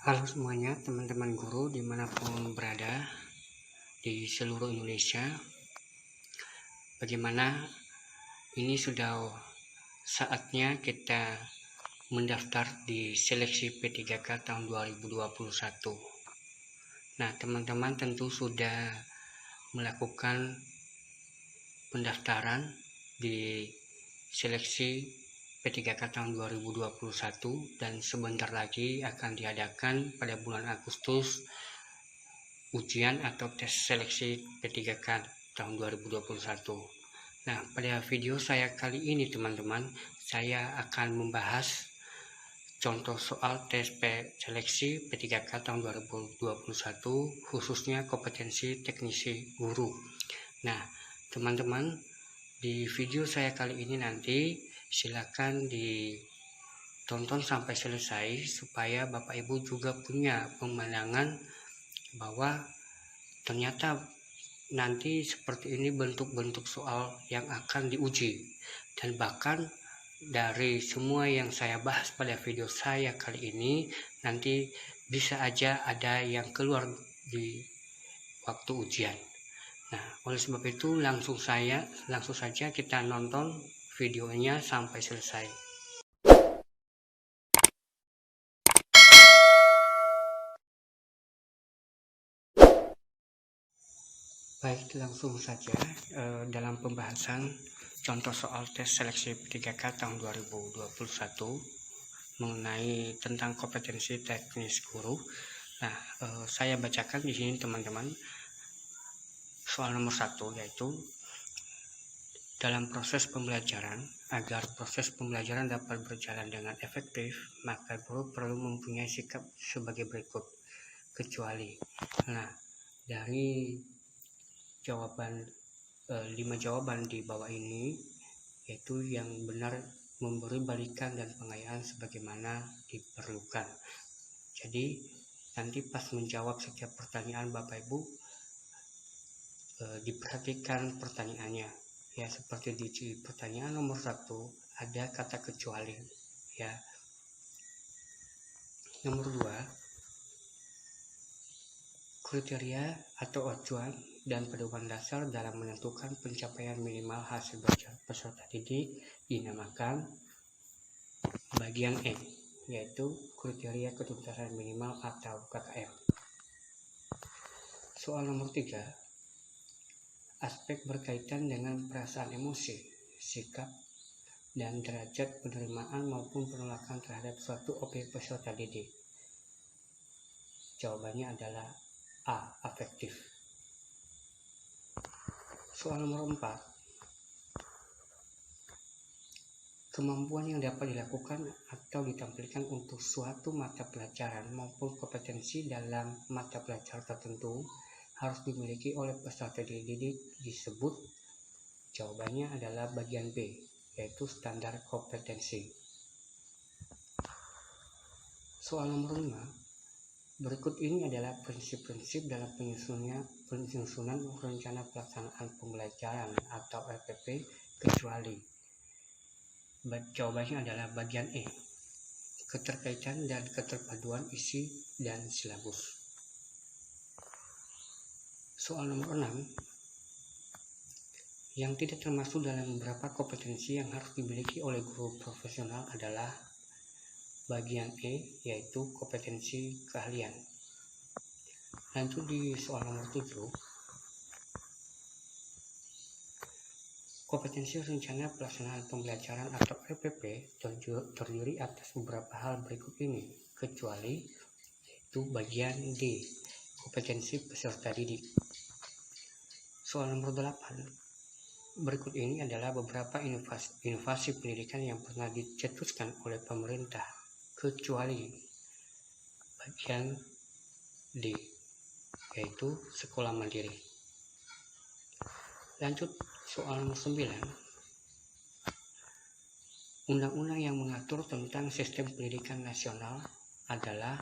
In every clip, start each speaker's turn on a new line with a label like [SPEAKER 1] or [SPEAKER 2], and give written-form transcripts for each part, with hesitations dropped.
[SPEAKER 1] Halo semuanya, teman-teman guru dimanapun berada di seluruh Indonesia. Bagaimana ini sudah saatnya kita mendaftar di seleksi P3K tahun 2021. Nah, teman-teman tentu sudah melakukan pendaftaran di seleksi P3K tahun 2021 dan sebentar lagi akan diadakan pada bulan Agustus ujian atau tes seleksi P3K tahun 2021. Nah, pada video saya kali ini teman-teman, saya akan membahas contoh soal tes seleksi P3K tahun 2021 khususnya kompetensi teknisi guru. Nah, teman-teman, di video saya kali ini nanti silakan ditonton sampai selesai supaya Bapak Ibu juga punya pemandangan bahwa ternyata nanti seperti ini bentuk-bentuk soal yang akan diuji, dan bahkan dari semua yang saya bahas pada video saya kali ini nanti bisa aja ada yang keluar di waktu ujian. Nah, oleh sebab itu langsung saja kita nonton videonya sampai selesai. Baik, langsung saja dalam pembahasan contoh soal tes seleksi P3K tahun 2021 mengenai tentang kompetensi teknis guru. Nah, saya bacakan di sini teman-teman. Soal nomor 1 yaitu dalam proses pembelajaran, agar proses pembelajaran dapat berjalan dengan efektif, maka guru perlu mempunyai sikap sebagai berikut, kecuali. Nah, dari jawaban 5 jawaban di bawah ini yaitu yang benar memberi balikan dan pengayaan sebagaimana diperlukan. Jadi nanti pas menjawab setiap pertanyaan Bapak Ibu diperhatikan pertanyaannya ya, seperti di pertanyaan nomor 1 ada kata kecuali ya. Nomor 2, kriteria atau acuan dan pedoman dasar dalam menentukan pencapaian minimal hasil belajar peserta didik dinamakan bagian E, yaitu kriteria ketuntasan minimal atau KKM. Soal nomor 3, aspek berkaitan dengan perasaan emosi, sikap, dan derajat penerimaan maupun penolakan terhadap suatu objek peserta didik. Jawabannya adalah A, afektif. Soal nomor 4, kemampuan yang dapat dilakukan atau ditampilkan untuk suatu mata pelajaran maupun kompetensi dalam mata pelajaran tertentu harus dimiliki oleh peserta didik disebut. Jawabannya adalah bagian B, yaitu standar kompetensi. Soal nomor 5, berikut ini adalah prinsip-prinsip dalam penyusunan rencana pelaksanaan pembelajaran atau RPP kecuali. Jawabannya adalah bagian E, keterkaitan dan keterpaduan isi dan silabus. Soal nomor 6, yang tidak termasuk dalam beberapa kompetensi yang harus dimiliki oleh guru profesional adalah bagian E, yaitu kompetensi keahlian. Lanjut di soal nomor 7, kompetensi rencana pelaksanaan pembelajaran atau RPP terdiri atas beberapa hal berikut ini, kecuali, yaitu bagian D, kompetensi peserta didik. Soal nomor 8, berikut ini adalah beberapa inovasi pendidikan yang pernah dicetuskan oleh pemerintah, kecuali bagian D, yaitu sekolah mandiri. Lanjut soal nomor 9, undang-undang yang mengatur tentang sistem pendidikan nasional adalah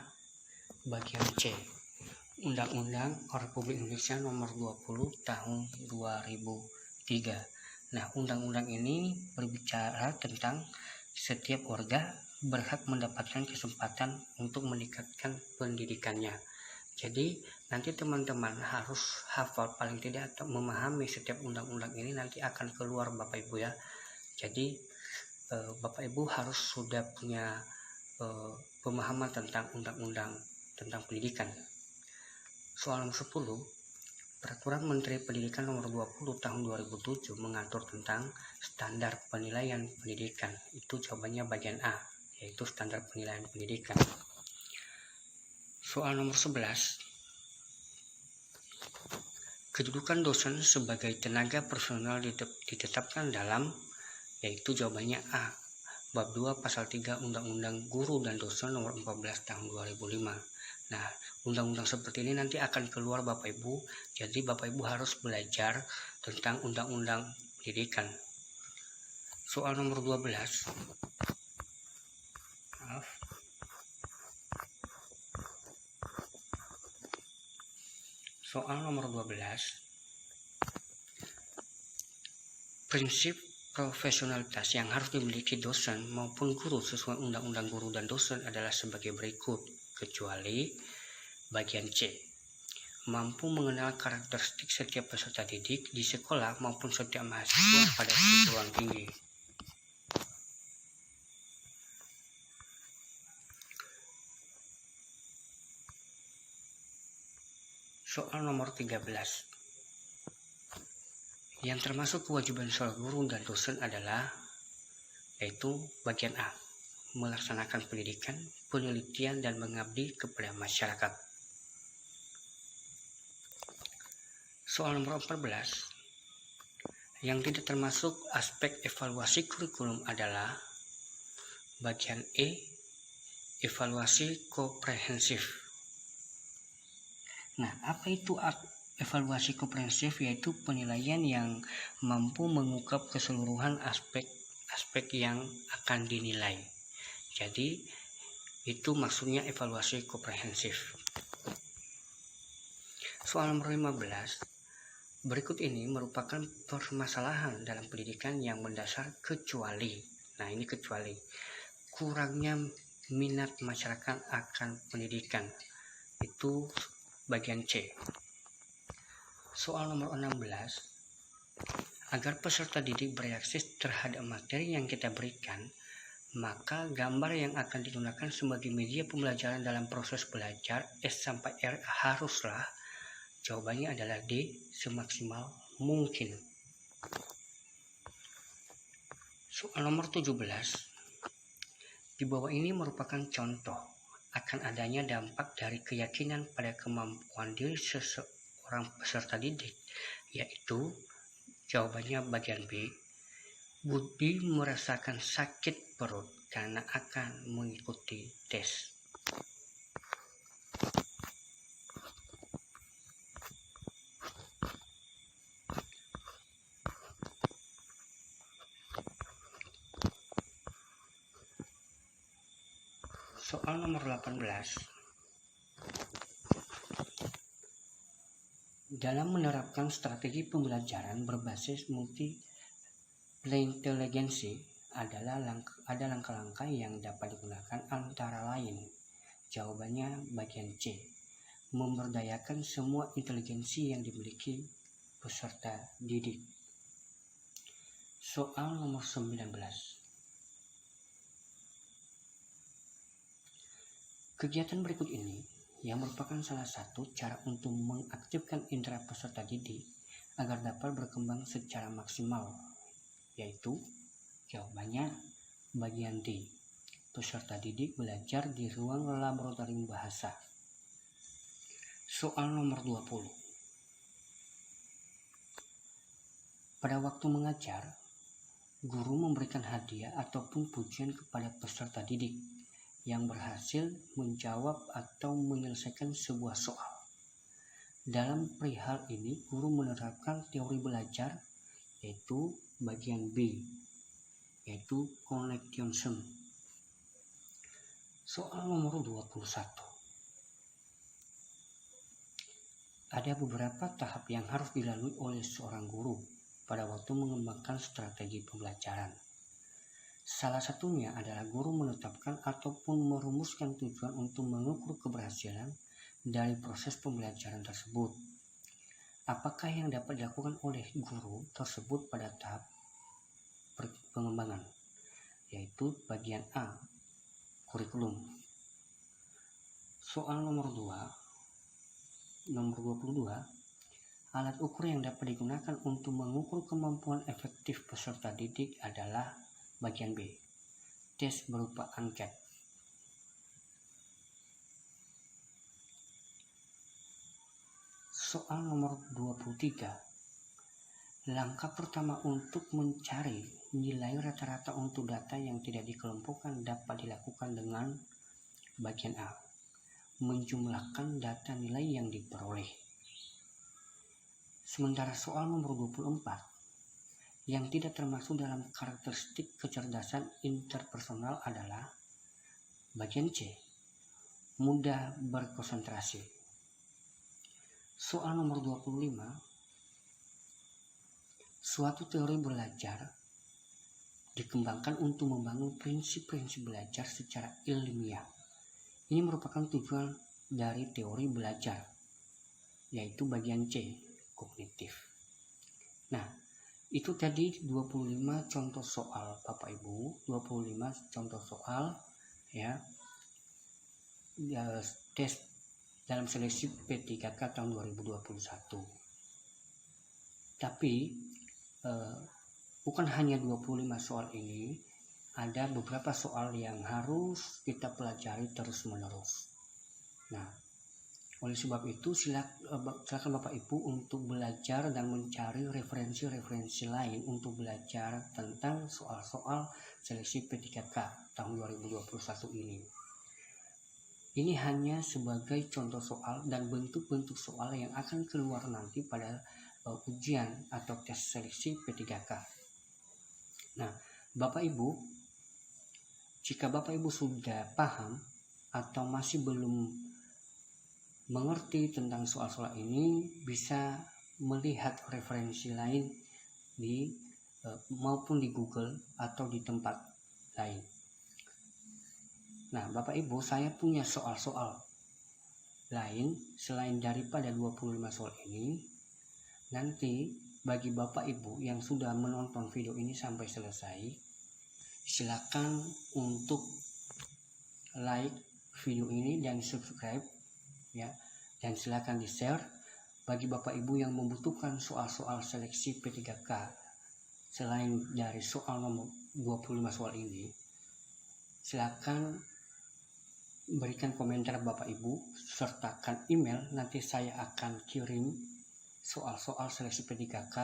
[SPEAKER 1] bagian C, Undang-Undang Republik Indonesia nomor 20 tahun 2003. Nah, undang-undang ini berbicara tentang setiap warga berhak mendapatkan kesempatan untuk meningkatkan pendidikannya. Jadi nanti teman-teman harus hafal paling tidak atau memahami setiap undang-undang ini, nanti akan keluar Bapak Ibu ya. Jadi Bapak Ibu harus sudah punya pemahaman tentang undang-undang tentang pendidikan. Soal nomor 10, Peraturan Menteri Pendidikan nomor 20 tahun 2007 mengatur tentang standar penilaian pendidikan. Itu jawabannya bagian A, yaitu standar penilaian pendidikan. Soal nomor 11, kedudukan dosen sebagai tenaga personal ditetapkan dalam, yaitu jawabannya A, Bab 2 Pasal 3 Undang-Undang Guru dan Dosen nomor 14 tahun 2005. Nah, undang-undang seperti ini nanti akan keluar Bapak Ibu, jadi Bapak Ibu harus belajar tentang undang-undang pendidikan. Soal nomor 12. Soal nomor 12. Prinsip profesionalitas yang harus dimiliki dosen maupun guru sesuai Undang-Undang Guru dan Dosen adalah sebagai berikut, kecuali bagian C, mampu mengenal karakteristik setiap peserta didik di sekolah maupun setiap mahasiswa pada perguruan tinggi. Soal nomor 13. Yang termasuk kewajiban seorang guru dan dosen adalah, yaitu bagian A, melaksanakan pendidikan, penelitian, dan mengabdi kepada masyarakat. Soal nomor 14. Yang tidak termasuk aspek evaluasi kurikulum adalah bagian E, evaluasi komprehensif. Nah, apa itu evaluasi komprehensif? Yaitu penilaian yang mampu mengungkap keseluruhan aspek yang akan dinilai. Jadi itu maksudnya evaluasi komprehensif. Soal nomor 15. Berikut ini merupakan permasalahan dalam pendidikan yang mendasar kecuali. Nah, ini kecuali kurangnya minat masyarakat akan pendidikan. Itu bagian C. Soal nomor 16. Agar peserta didik bereaksi terhadap materi yang kita berikan, maka gambar yang akan digunakan sebagai media pembelajaran dalam proses belajar S sampai R haruslah, jawabannya adalah D, semaksimal mungkin. Soal nomor 17. Di bawah ini merupakan contoh akan adanya dampak dari keyakinan pada kemampuan diri seseorang peserta didik, yaitu jawabannya bagian B, Budi merasakan sakit perut karena akan mengikuti tes. Soal nomor 18. Dalam menerapkan strategi pembelajaran berbasis multi-inteligensi ada langkah-langkah yang dapat digunakan antara lain. Jawabannya bagian C, memberdayakan semua inteligensi yang dimiliki peserta didik. Soal nomor 19. Kegiatan berikut ini yang merupakan salah satu cara untuk mengaktifkan indera peserta didik agar dapat berkembang secara maksimal, yaitu jawabannya bagian D, peserta didik belajar di ruang laboratorium bahasa. Soal nomor 20. Pada waktu mengajar, guru memberikan hadiah ataupun pujian kepada peserta didik yang berhasil menjawab atau menyelesaikan sebuah soal. Dalam perihal ini, guru menerapkan teori belajar, yaitu bagian B, yaitu connectionism. Soal nomor 21. Ada beberapa tahap yang harus dilalui oleh seorang guru pada waktu mengembangkan strategi pembelajaran. Salah satunya adalah guru menetapkan ataupun merumuskan tujuan untuk mengukur keberhasilan dari proses pembelajaran tersebut. Apakah yang dapat dilakukan oleh guru tersebut pada tahap pengembangan, yaitu bagian A, kurikulum. Soal nomor 22, alat ukur yang dapat digunakan untuk mengukur kemampuan efektif peserta didik adalah bagian B, tes berupa angket. Soal nomor 23, langkah pertama untuk mencari nilai rata-rata untuk data yang tidak dikelompokkan dapat dilakukan dengan bagian A, menjumlahkan data nilai yang diperoleh. Sementara soal nomor 24, yang tidak termasuk dalam karakteristik kecerdasan interpersonal adalah bagian C, mudah berkonsentrasi. Soal nomor 25, suatu teori belajar dikembangkan untuk membangun prinsip-prinsip belajar secara ilmiah. Ini merupakan tujuan dari teori belajar, yaitu bagian C, kognitif. Nah, itu tadi 25 contoh soal Bapak Ibu, 25 contoh soal ya tes dalam seleksi P3K tahun 2021. Tapi bukan hanya 25 soal ini, ada beberapa soal yang harus kita pelajari terus-menerus. Nah, oleh sebab itu silakan Bapak Ibu untuk belajar dan mencari referensi-referensi lain untuk belajar tentang soal-soal seleksi P3K tahun 2021 ini. Ini hanya sebagai contoh soal dan bentuk-bentuk soal yang akan keluar nanti pada ujian atau tes seleksi P3K. Nah, Bapak Ibu, jika Bapak Ibu sudah paham atau masih belum mengerti tentang soal-soal ini, bisa melihat referensi lain maupun di Google atau di tempat lain. Nah, Bapak Ibu, saya punya soal-soal lain selain daripada 25 soal ini. Nanti bagi Bapak Ibu yang sudah menonton video ini sampai selesai, silakan untuk like video ini dan subscribe ya, dan silakan di-share bagi Bapak Ibu yang membutuhkan soal-soal seleksi P3K selain dari soal nomor 25 soal ini. Silakan berikan komentar Bapak Ibu, sertakan email, nanti saya akan kirim soal-soal seleksi P3K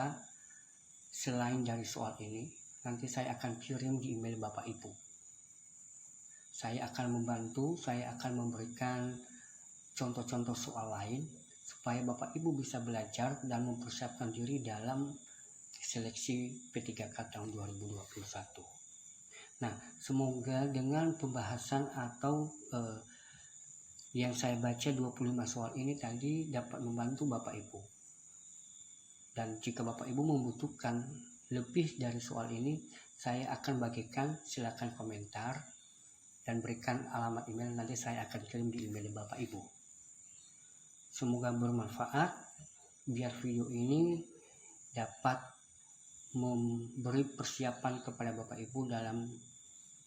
[SPEAKER 1] selain dari soal ini. Nanti saya akan kirim di email Bapak Ibu. Saya akan membantu, saya akan memberikan contoh-contoh soal lain supaya Bapak Ibu bisa belajar dan mempersiapkan diri dalam seleksi P3K tahun 2021. Nah, semoga dengan pembahasan atau yang saya baca 25 soal ini tadi dapat membantu Bapak Ibu. Dan jika Bapak Ibu membutuhkan lebih dari soal ini, saya akan bagikan, silakan komentar dan berikan alamat email, nanti saya akan kirim di email Bapak Ibu. Semoga bermanfaat, biar video ini dapat memberi persiapan kepada Bapak Ibu dalam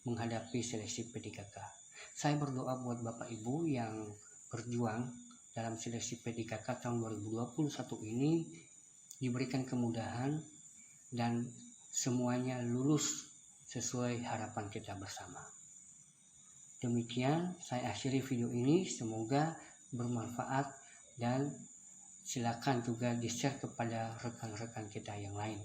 [SPEAKER 1] menghadapi seleksi P3K. Saya berdoa buat Bapak Ibu yang berjuang dalam seleksi P3K tahun 2021 ini diberikan kemudahan dan semuanya lulus sesuai harapan kita bersama. Demikian saya akhiri video ini, semoga bermanfaat dan silakan juga di-share kepada rekan-rekan kita yang lain.